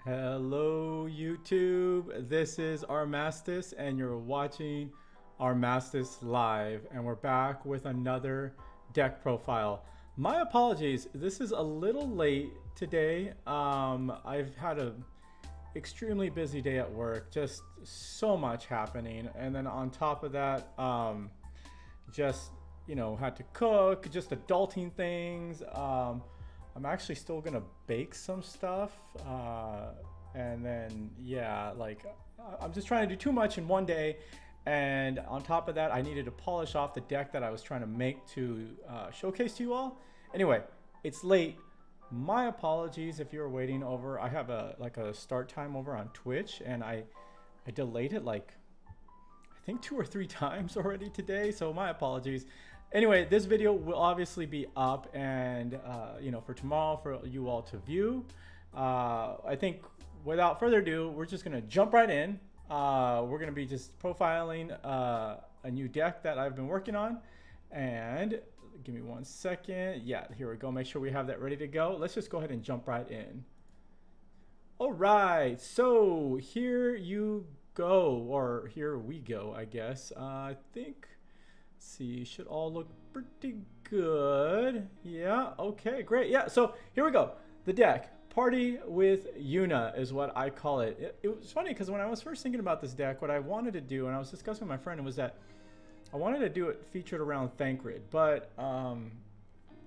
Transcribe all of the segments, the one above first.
Hello YouTube, this is Armastis and you're watching Armastis Live, and we're back with another deck profile. My apologies, this is a little late today. I've had a extremely busy day at work, just so much happening, and then on top of that, just had to cook, just adulting things. I'm actually still gonna bake some stuff, and then I'm just trying to do too much in one day, and on top of that I needed to polish off the deck that I was trying to make to showcase to you all. Anyway, it's late, my apologies if you're waiting over. I have a start time over on Twitch, and I delayed it I think 2 or 3 times already today, so my apologies. Anyway, this video will obviously be up, and for tomorrow for you all to view. I think without further ado, we're just gonna jump right in. We're gonna be just profiling a new deck that I've been working on, and give me 1 second. Yeah, here we go. Make sure we have that ready to go. Let's just go ahead and jump right in. All right, so here you go, or here we go, I guess. I think. See, should all look pretty good. Yeah, okay, great. Yeah, so here we go. The deck, Party with Yuna is what I call it. It was funny because when I was first thinking about this deck, what I wanted to do, and I was discussing with my friend, was that I wanted to do it featured around Thancred, but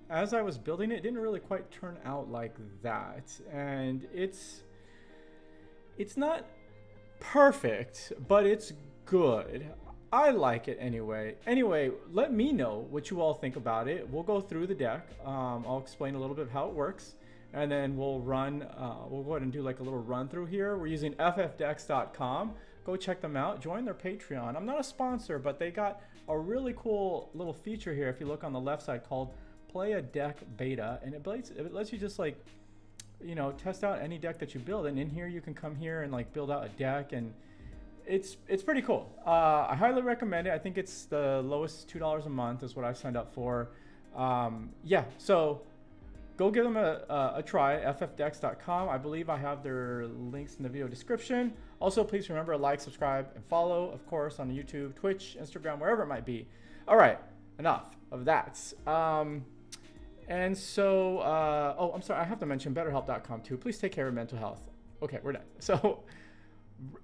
as I was building it, it didn't really quite turn out like that. And it's not perfect, but it's good. I like it anyway. Anyway, let me know what you all think about it. We'll go through the deck. I'll explain a little bit of how it works, and then we'll run. We'll go ahead and do like a little run through here. We're using FFTCG. Go check them out. Join their Patreon. I'm not a sponsor, but they got a really cool little feature here. If you look on the left side, called Play a Deck Beta, and it lets you just test out any deck that you build. And in here, you can come here and build out a deck, and it's pretty cool. I highly recommend it. I think it's the lowest $2 a month is what I've signed up for. Yeah, so go give them a try. ffdex.com. I believe I have their links in the video description. Also, please remember to like, subscribe, and follow, of course, on YouTube, Twitch, Instagram, wherever it might be. All right, enough of that. And so, oh, I'm sorry, I have to mention betterhelp.com too. Please take care of mental health. Okay, we're done. So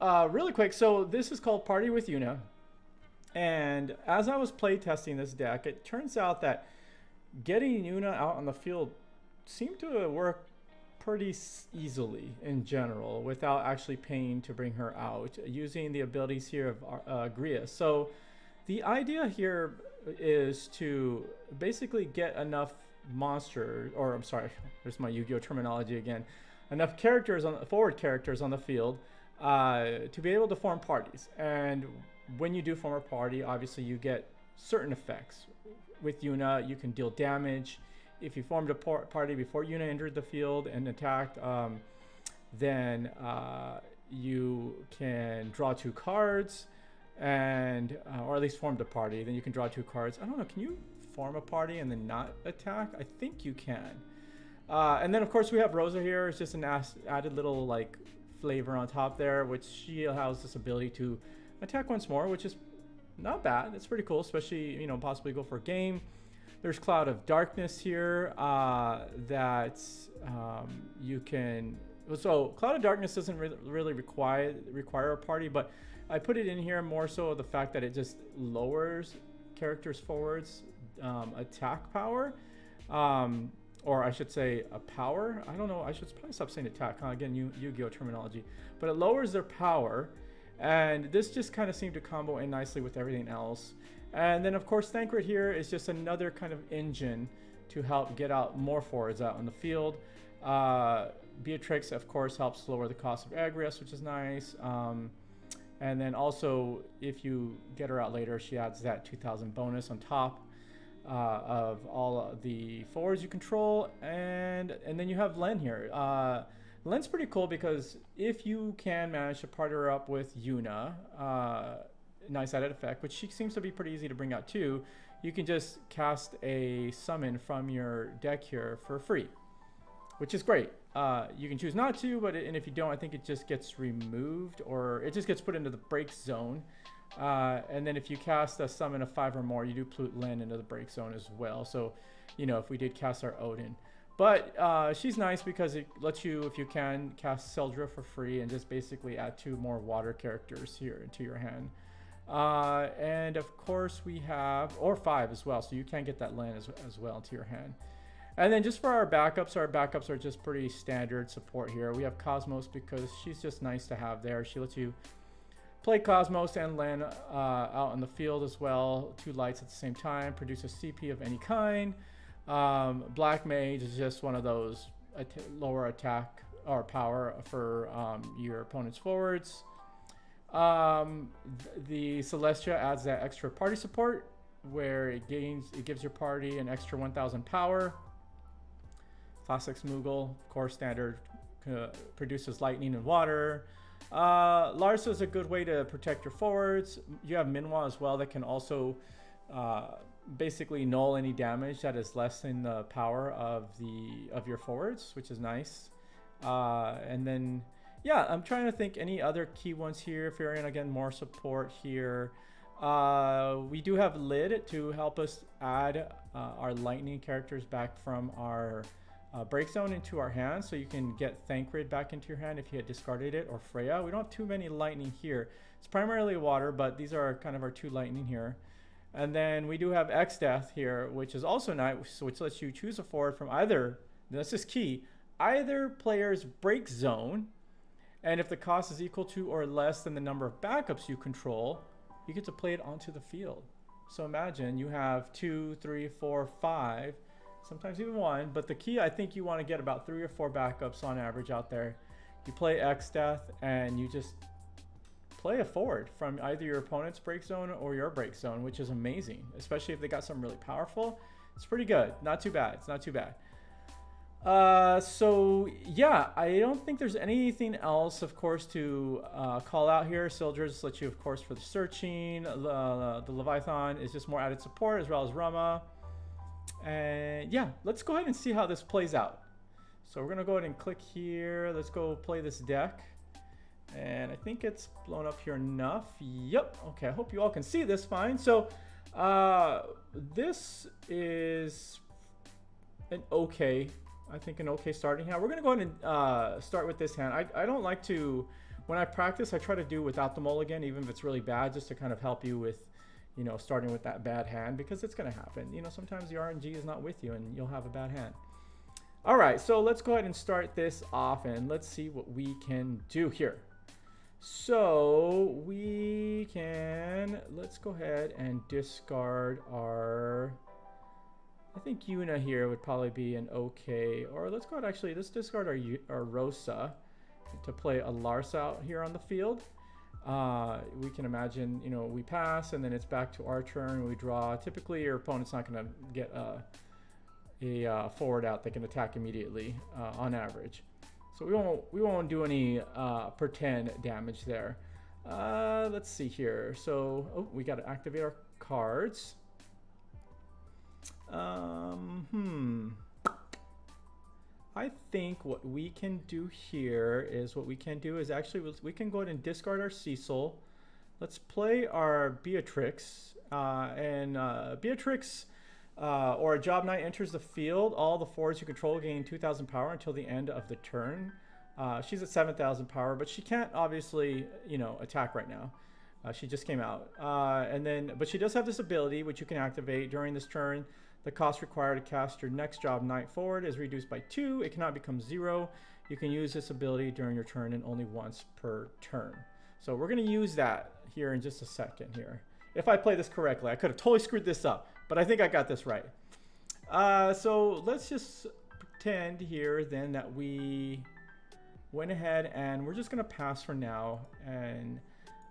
really quick, so this is called Party with Yuna, and as I was play testing this deck, it turns out that getting Yuna out on the field seemed to work pretty easily in general without actually paying to bring her out, using the abilities here of Gria. So the idea here is to basically get enough monster, or I'm sorry, there's my Yu-Gi-Oh terminology again, enough characters forward characters on the field to be able to form parties. And when you do form a party, obviously you get certain effects. With Yuna, you can deal damage. If you formed a party before Yuna entered the field and attacked, then you can draw 2 cards, and or at least formed a party. Then you can draw 2 cards. I don't know, can you form a party and then not attack? I think you can. And then of course we have Rosa here. It's just an added little flavor on top there, which she has this ability to attack once more, which is not bad. It's pretty cool, especially possibly go for a game. There's Cloud of Darkness here that you can. So Cloud of Darkness doesn't really require a party, but I put it in here more so the fact that it just lowers characters forwards attack power. Or I should say a power. I don't know. I should probably stop saying attack. Again, Yu-Gi-Oh terminology. But it lowers their power. And this just kind of seemed to combo in nicely with everything else. And then, of course, Thancred here is just another kind of engine to help get out more forwards out on the field. Beatrix, of course, helps lower the cost of Agrias, which is nice. And then also, if you get her out later, she adds that 2,000 bonus on top of all the forwards you control. And then you have Len here. Len's pretty cool because if you can manage to partner up with Yuna, nice added effect, which she seems to be pretty easy to bring out too, you can just cast a summon from your deck here for free. which is great. You can choose not to, and if you don't, I think it just gets removed, or it just gets put into the break zone. And then if you cast a summon of 5 or more, you do put land into the break zone as well. So, you know, if we did cast our Odin. But she's nice because it lets you, if you can, cast Seldra for free and just basically add 2 more water characters here into your hand. And of course we have, or 5 as well, so you can get that land as well into your hand. And then just for our backups are just pretty standard support here. We have Cosmos because she's just nice to have there. She lets you play Cosmos and land out in the field as well. 2 lights at the same time, produce a CP of any kind. Black Mage is just one of those lower attack or power for your opponent's forwards. The Celestia adds that extra party support where it gives your party an extra 1000 power. Classic Smoogle, core standard, produces lightning and water. Larsa is a good way to protect your forwards. You have Minwa as well that can also basically null any damage that is less than the power of your forwards, which is nice. And then yeah, I'm trying to think any other key ones here. Furion, again, more support here. We do have Lid to help us add our lightning characters back from our break zone into our hand, so you can get Thancred back into your hand if you had discarded it, or Freya. We don't have too many lightning here. It's primarily water, but these are kind of our 2 lightning here. And then we do have X-Death here, which is also nice, which lets you choose a forward from either, this is key, either player's break zone, and if the cost is equal to or less than the number of backups you control, you get to play it onto the field. So imagine you have 2, 3, 4, 5, sometimes even 1, but the key, I think you want to get about 3 or 4 backups on average out there. You play X-Death and you just play a forward from either your opponent's break zone or your break zone, which is amazing, especially if they got something really powerful. It's pretty good. Not too bad. It's not too bad. So yeah, I don't think there's anything else, of course, to call out here. Sildra just lets you, of course, for the searching. The Leviathan is just more added support, as well as Rama. And yeah, let's go ahead and see how this plays out. So we're gonna go ahead and click here. Let's go play this deck. And I think it's blown up here enough. Yep. Okay, I hope you all can see this fine. So this is an okay, I think an okay starting hand. We're gonna go ahead and start with this hand. I don't like to, when I practice, I try to do without the mulligan, even if it's really bad, just to kind of help you with, you know, starting with that bad hand, because it's gonna happen. You know, sometimes the RNG is not with you and you'll have a bad hand. All right, so let's go ahead and start this off and let's see what we can do here. So we can, let's go ahead and discard our, I think Yuna here would probably be an okay, or let's go ahead, actually, let's discard our Rosa to play a Larsa out here on the field. We can imagine, you know, we pass and then it's back to our turn. We draw. Typically, your opponent's not going to get a forward out that can attack immediately on average. So we won't do any pretend damage there. Let's see here. So we got to activate our cards. I think what we can do here is actually we can go ahead and discard our Cecil. Let's play our Beatrix. Beatrix or a Job Knight enters the field. All the forwards you control gain 2,000 power until the end of the turn. She's at 7,000 power, but she can't obviously, you know, attack right now. She just came out. But she does have this ability which you can activate during this turn. The cost required to cast your next Job Knight forward is reduced by 2. It cannot become 0. You can use this ability during your turn and only once per turn. So we're going to use that here in just a second here. If I play this correctly, I could have totally screwed this up, but I think I got this right. So let's just pretend here then that we went ahead and we're just going to pass for now, and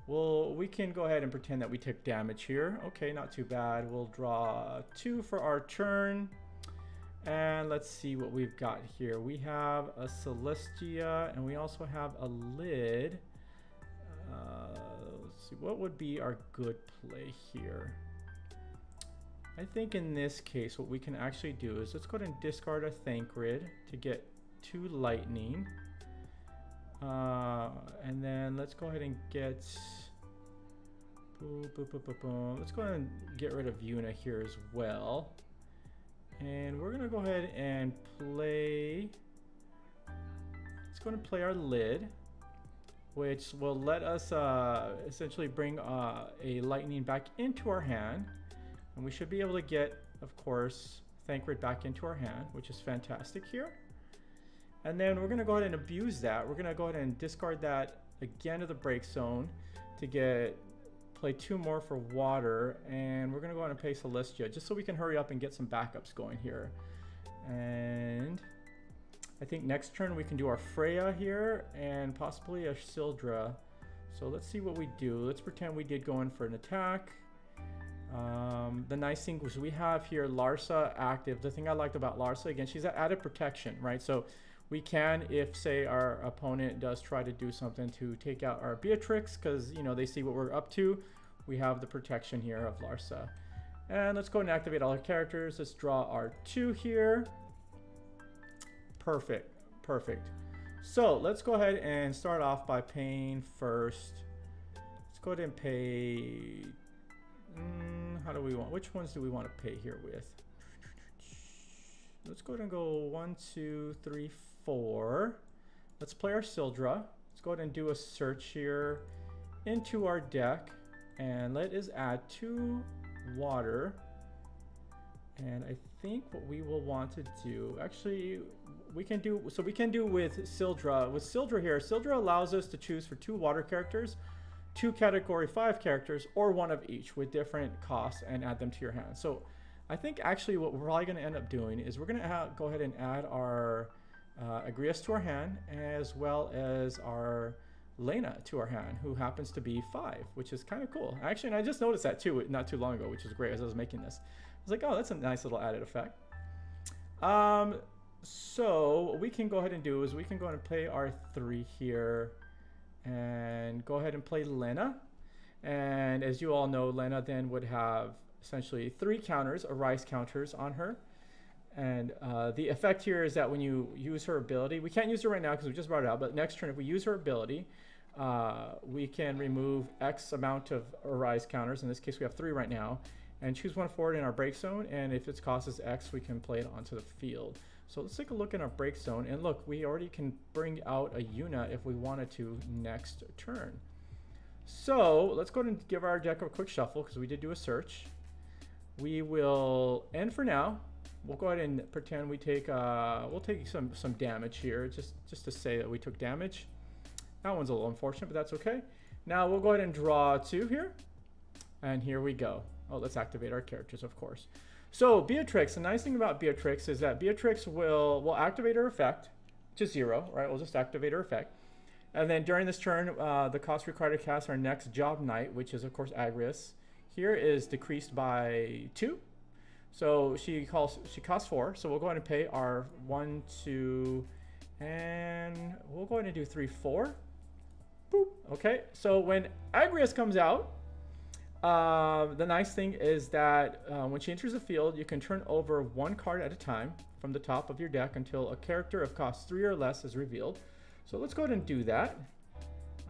we can go ahead and pretend that we took damage here. Okay, not too bad. We'll draw 2 for our turn. And let's see what we've got here. We have a Celestia and we also have a Lid. Let's see, what would be our good play here? I think in this case, what we can actually do is let's go ahead and discard a Thancred to get 2 lightning. And then let's go ahead and get... Let's go ahead and get rid of Yuna here as well. And we're going to go ahead and play... Let's go ahead and play our lid, which will let us essentially bring a lightning back into our hand. And we should be able to get, of course, Thancred back into our hand, which is fantastic here. And then we're going to go ahead and abuse that. We're going to go ahead and discard that again to the break zone to play 2 more for water. And we're going to go ahead and play Celestia just so we can hurry up and get some backups going here. And I think next turn we can do our Freya here and possibly a Sildra. So let's see what we do. Let's pretend we did go in for an attack. The nice thing was we have here Larsa active. The thing I liked about Larsa, again, she's at added protection, right? So we can, if say our opponent does try to do something to take out our Beatrix, because you know they see what we're up to, we have the protection here of Larsa. And let's go and activate all our characters. Let's draw our 2 here. Perfect, perfect. So let's go ahead and start off by paying first. Let's go ahead and pay. How do we want? Which ones do we want to pay here with? Let's go ahead and go 1, 2, 3, 4. Let's play our Sildra. Let's go ahead and do a search here into our deck, and let us add 2 water. And I think what we will want to do, actually, we can do with Sildra. With Sildra here, Sildra allows us to choose for 2 water characters, 2 category 5 characters, or 1 of each with different costs and add them to your hand. So I think actually what we're probably going to end up doing is we're going to go ahead and add our Agrias to our hand, as well as our Lena to our hand, who happens to be 5, which is kind of cool. Actually, and I just noticed that too, not too long ago, which is great as I was making this. I was like, oh, that's a nice little added effect. So what we can go ahead and do is we can go ahead and play our 3 here and go ahead and play Lena. And as you all know, Lena then would have essentially 3 counters, Arise counters on her. And the effect here is that when you use her ability, we can't use her right now because we just brought it out, but next turn if we use her ability, we can remove X amount of Arise counters. In this case we have 3 right now, and choose 1 forward in our break zone, and if its cost is X, we can play it onto the field. So let's take a look in our break zone, and look, we already can bring out a Yuna if we wanted to next turn. So let's go ahead and give our deck a quick shuffle because we did do a search. We will end for now. We'll go ahead and pretend we take we'll take some damage here, just to say that we took damage. That one's a little unfortunate, but that's okay. Now we'll go ahead and draw 2 here, and here we go. Oh, let's activate our characters, of course. So Beatrix, the nice thing about Beatrix is that Beatrix will activate her effect to 0, right? We'll just activate her effect. And then during this turn, the cost required to cast our next Job Knight, which is of course Agrias, here is decreased by 2. So she costs 4. So we'll go ahead and pay our 1, 2, and we'll go ahead and do 3, 4. Boop. Okay. So when Agrias comes out, the nice thing is that when she enters the field, you can turn over 1 card at a time from the top of your deck until a character of cost 3 or less is revealed. So let's go ahead and do that.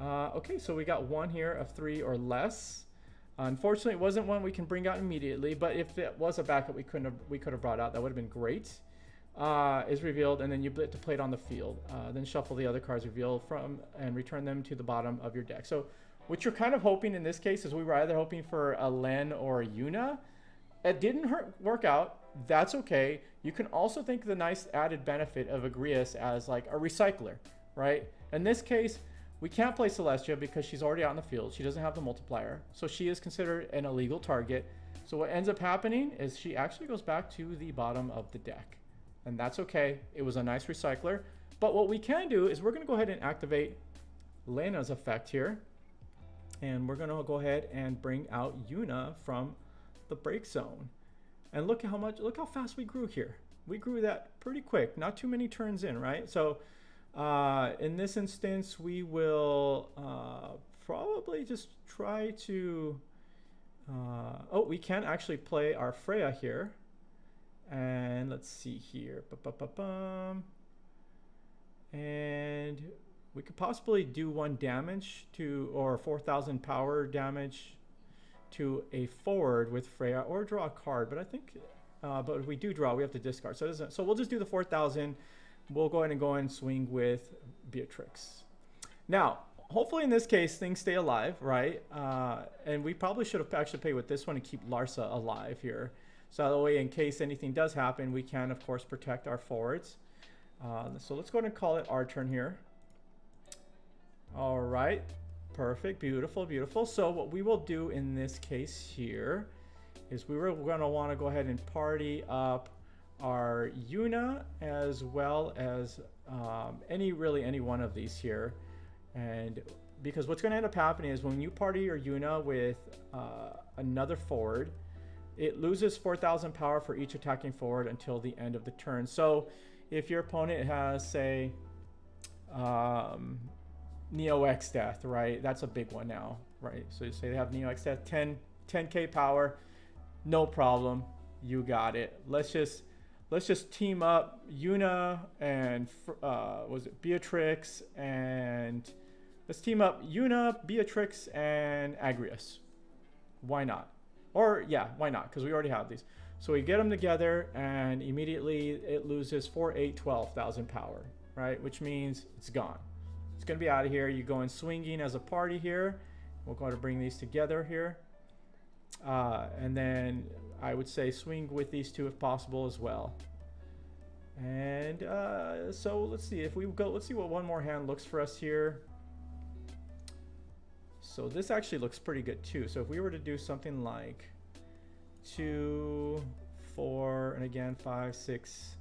Okay, so we got 1 here of 3 or less. Unfortunately, it wasn't one we can bring out immediately, but if it was a backup we could have brought out, that would have been great. Is revealed, and then you to play it on the field. Then shuffle the other cards revealed from and return them to the bottom of your deck. So what you're kind of hoping in this case is we were either hoping for a Len or a Yuna. It didn't work out. That's okay. You can also think of the nice added benefit of Agrias as like a recycler, right? In this case, we can't play Celestia because she's already out in the field. She doesn't have the multiplier. So she is considered an illegal target. So what ends up happening is she actually goes back to the bottom of the deck. And that's okay. It was a nice recycler. But what we can do is we're going to go ahead and activate Lena's effect here. And we're going to go ahead and bring out Yuna from the break zone. And look how fast we grew here. We grew that pretty quick. Not too many turns in, right? So in this instance, we will probably just try to... oh, we can actually play our Freya here. And let's see here. And we could possibly do 1 damage to, or 4,000 power damage to a forward with Freya, or draw a card. But I think, but if we do draw, we have to discard. So it doesn't. So we'll just do the 4,000. We'll go ahead and swing with Beatrix. Now, hopefully in this case things stay alive, right? And we probably should have actually played with this one and keep Larsa alive here. So that way, in case anything does happen, we can of course protect our forwards. So let's go ahead and call it our turn here. All right, perfect, beautiful, beautiful. So what we will do in this case here is we're going to want to go ahead and party up our Yuna, as well as any one of these here. And because what's going to end up happening is when you party your Yuna with another forward, it loses 4,000 power for each attacking forward until the end of the turn. So if your opponent has, say, Neo X Death, right? That's a big one now, right? So you say they have Neo X Death, 10k power, no problem, you got it. Let's just team up Yuna and was it Beatrix, and let's team up Yuna, Beatrix, and Agrius. Why not? Or yeah, why not? Because we already have these. So we get them together, and immediately it loses 4, 8, 12,000 power, right? Which means it's gone. It's going to be out of here. You go in swinging as a party here. We'll go to bring these together here. And then I would say swing with these two if possible as well. And so let's see if we go. Let's see what one more hand looks for us here. So this actually looks pretty good too. So if we were to do something like 2, 4, and again 5, 6,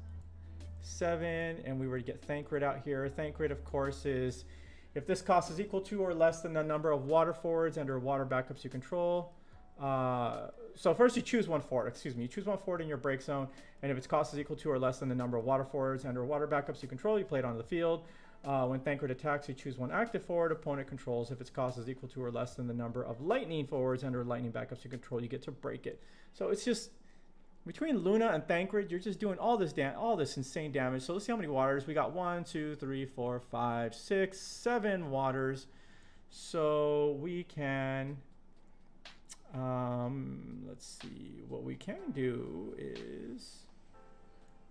7, and we were to get Thancred out here. Thancred, of course, is if this cost is equal to or less than the number of water forwards and/or water backups you control. So first you choose one forward, you choose one forward in your break zone, and if its cost is equal to or less than the number of water forwards and/or water backups you control, you play it onto the field. When Thancred attacks, you choose one active forward opponent controls. If its cost is equal to or less than the number of lightning forwards and/or lightning backups you control, you get to break it. So it's just between Luna and Thancred, you're just doing all this insane damage. So let's see how many waters we got. 1, 2, 3, 4, 5, 6, 7 waters. So we can. Let's see, what we can do is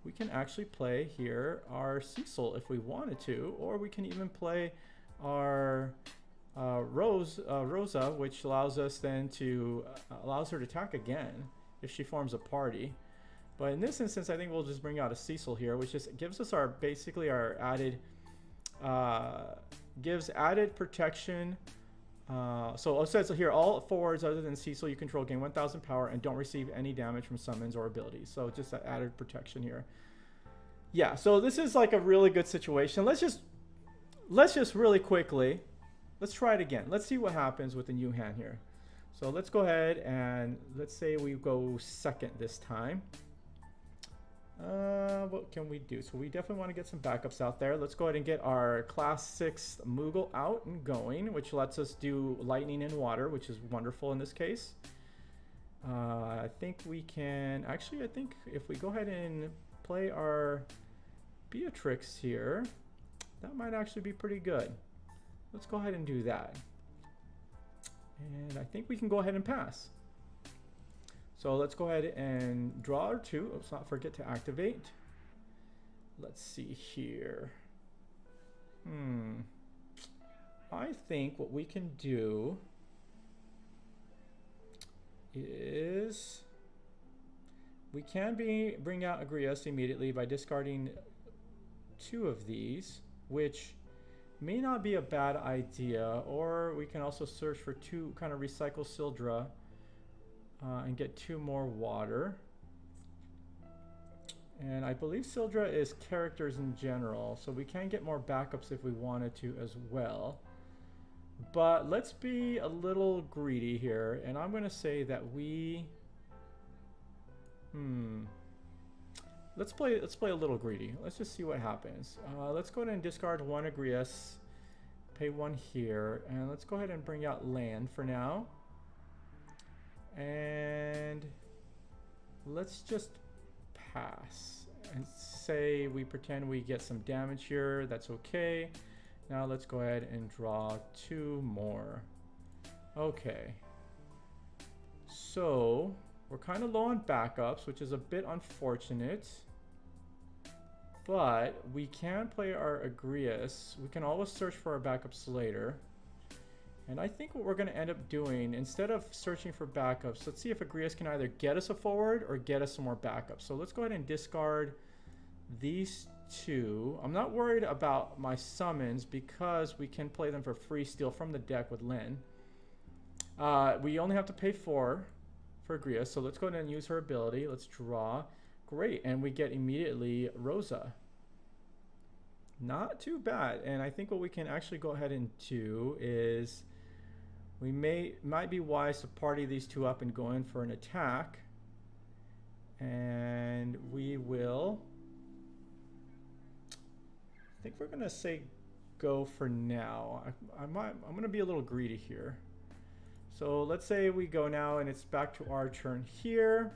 we can actually play here our Cecil if we wanted to, or we can even play our Rosa, which allows us then to allows her to attack again if she forms a party. But in this instance, I think we'll just bring out a Cecil here, which just gives us our basically our added gives added protection. So it says here, all forwards other than Cecil you control gain 1,000 power and don't receive any damage from summons or abilities. So just that added protection here. Yeah, so this is like a really good situation. Let's just really quickly, let's try it again. Let's see what happens with the new hand here. So let's go ahead and let's say we go second this time. What can we do? So we definitely want to get some backups out there. Let's go ahead and get our class 6 Moogle out and going, which lets us do lightning and water, which is wonderful in this case. I think we can actually, I think if we go ahead and play our Beatrix here, that might actually be pretty good. Let's go ahead and do that. And I think we can go ahead and pass. So let's go ahead and draw our 2. Let's not forget to activate. Let's see here. I think what we can do is we can bring out Agrias immediately by discarding 2 of these, which may not be a bad idea. Or we can also search for 2, kind of recycle Sildra. And get 2 more water. And I believe Sildra is characters in general, so we can get more backups if we wanted to as well. But let's be a little greedy here, and I'm going to say that we... Let's play a little greedy. Let's just see what happens. Let's go ahead and discard 1 Agrias, pay 1 here, and let's go ahead and bring out land for now. And let's just pass. and say we pretend we get some damage here. That's okay. Now let's go ahead and draw 2 more. Okay. So we're kind of low on backups, which is a bit unfortunate. But we can play our Agrias. We can always search for our backups later. And I think what we're going to end up doing, instead of searching for backups, let's see if Agrias can either get us a forward or get us some more backups. So let's go ahead and discard these 2. I'm not worried about my summons because we can play them for free steal from the deck with Lynn. We only have to pay 4 for Agrias. So let's go ahead and use her ability. Let's draw. Great. And we get immediately Rosa. Not too bad. And I think what we can actually go ahead and do is we might be wise to party these 2 up and go in for an attack. And we will, I think we're going to say go for now. I'm going to be a little greedy here. So let's say we go now and it's back to our turn here.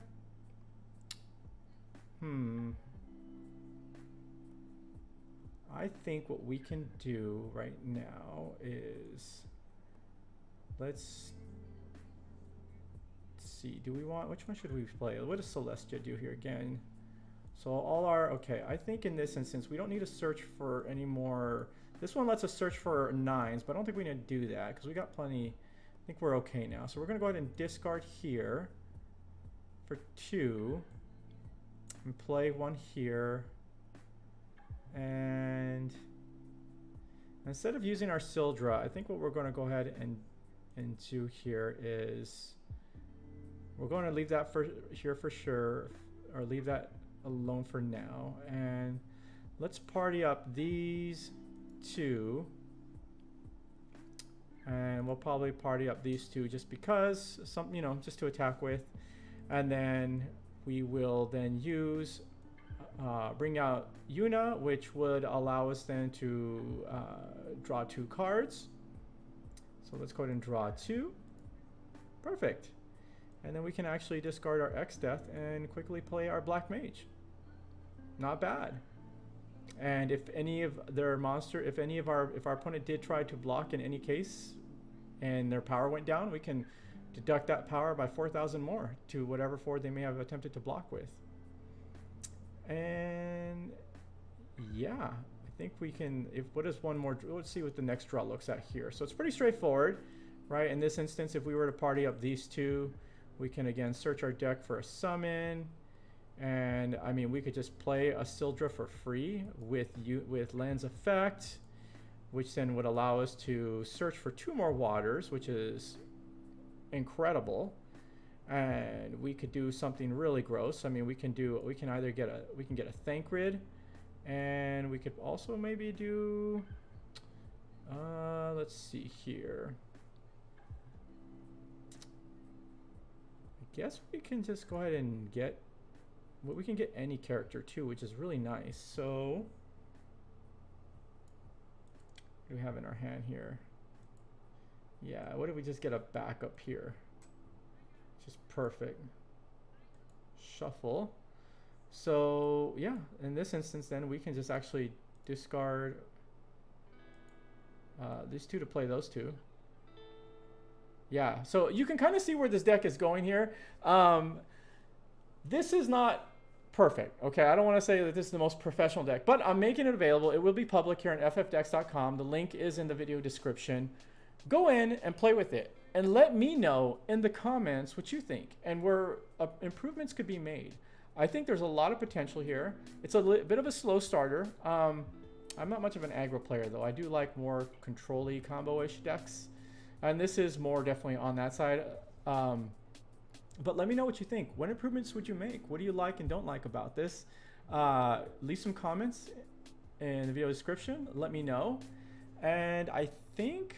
I think what we can do right now is, let's see, do we want, which one should we play? What does Celestia do here again? So all our, okay, I think in this instance, we don't need to search for any more. This one lets us search for 9s, but I don't think we need to do that because we got plenty. I think we're okay now. So we're going to go ahead and discard here for 2 and play 1 here. And instead of using our Sildra, I think what we're going to go ahead and do here is we're going to leave that for here for sure, or leave that alone for now. And let's party up these 2, and we'll probably party up these 2 just because some, you know, just to attack with. And then we will then use bring out Yuna, which would allow us then to draw 2 cards. So let's go ahead and draw 2. Perfect. And then we can actually discard our X-Death and quickly play our Black Mage. Not bad. And if any of their monster, if our opponent did try to block in any case and their power went down, we can deduct that power by 4,000 more to whatever forward they may have attempted to block with. And yeah, I think we can, what is one more, let's see what the next draw looks at here. So it's pretty straightforward, right? In this instance, if we were to party up these 2, we can again search our deck for a summon. And I mean, we could just play a Sildra for free with Land's Effect, which then would allow us to search for 2 more waters, which is incredible. And we could do something really gross. I mean, we can either get a Thancred, and we could also maybe do, let's see here. I guess we can just go ahead and get, well, we can get any character too, which is really nice. So what do we have in our hand here? Yeah, what if we just get a backup here? Just perfect. Shuffle. So yeah, in this instance then we can just actually discard these 2 to play those 2. Yeah, so you can kind of see where this deck is going here. This is not perfect, okay? I don't want to say that this is the most professional deck, but I'm making it available. It will be public here on ffdex.com. The link is in the video description. Go in and play with it. And let me know in the comments what you think and where improvements could be made. I think there's a lot of potential here. It's a bit of a slow starter. I'm not much of an aggro player, though. I do like more control-y combo-ish decks. And this is more definitely on that side. But let me know what you think. What improvements would you make? What do you like and don't like about this? Leave some comments in the video description. Let me know. And I think...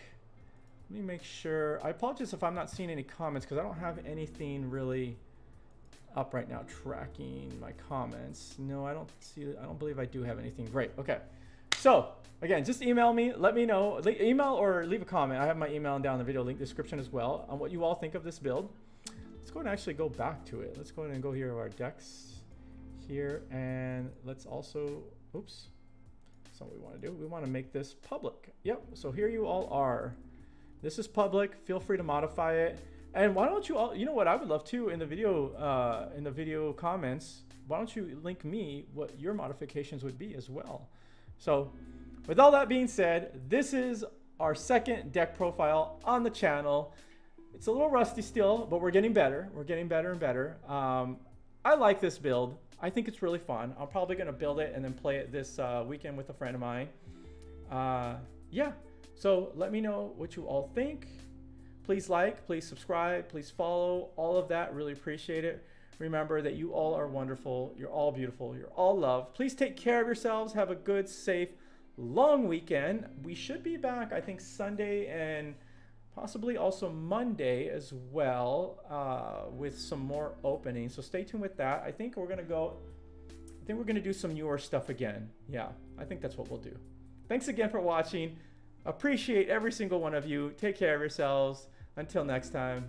let me make sure. I apologize if I'm not seeing any comments because I don't have anything really up right now tracking my comments. No, I don't see it. I don't believe I do have anything. Great. Okay. So again, just email me. Let me know. Email or leave a comment. I have my email down in the video link description as well on what you all think of this build. Let's go and actually go back to it. Let's go ahead and go here to our decks here, and let's also, oops, that's not what we want to do. We want to make this public. Yep, so here you all are. This is public. Feel free to modify it. And why don't you all, you know what I would love to in the video comments, why don't you link me what your modifications would be as well. So with all that being said, this is our second deck profile on the channel. It's a little rusty still, but we're getting better. We're getting better and better. I like this build. I think it's really fun. I'm probably gonna build it and then play it this weekend with a friend of mine. Yeah, so let me know what you all think. Please like, please subscribe, please follow, all of that, really appreciate it. Remember that you all are wonderful, you're all beautiful, you're all loved. Please take care of yourselves, have a good, safe, long weekend. We should be back, I think, Sunday and possibly also Monday as well, with some more openings. So stay tuned with that. I think we're gonna do some newer stuff again. Yeah, I think that's what we'll do. Thanks again for watching. Appreciate every single one of you. Take care of yourselves. Until next time.